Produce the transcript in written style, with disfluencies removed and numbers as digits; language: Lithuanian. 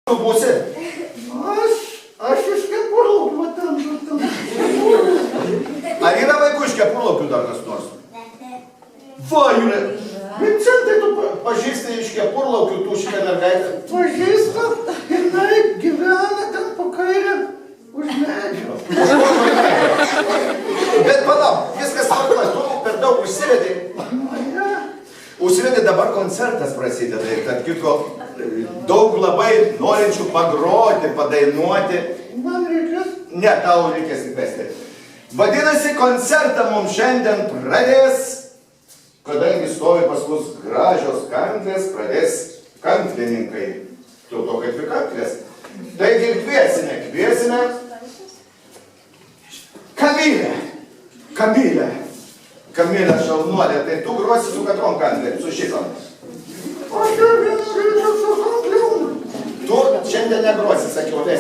Būsi? Aš iš Kepurlaukių, va tam. Ar yra vaikų iš Kepurlaukių dar kas nors? Va, Jūlė. Vincentai, tu pažįstai iš Kepurlaukių tu šitą mergaitę? Pažįstu, jinai gyvena ten po kairę už medžio. Bet palauk, viskas tvarkoj, tu per daug užsivedai. Užsivedai, dabar koncertas prasideda ir tad kitko daug labai norinčių pagroti, padainuoti. Man reikės? Ne, tau reikės įvesti. Vadinasi, koncertą mums šiandien pradės, kadangi stovi pas mus gražios kanklės, pradės kanklininkai. Tu to kaip ir kanklės. Taigi ir kviesime Kamilę šaunuolę, tai tu grosi su katrom kanklėm, su šitom. Aš jau vienu greičiau su kankliu. Tu šiandien negrosi, sakiau, tai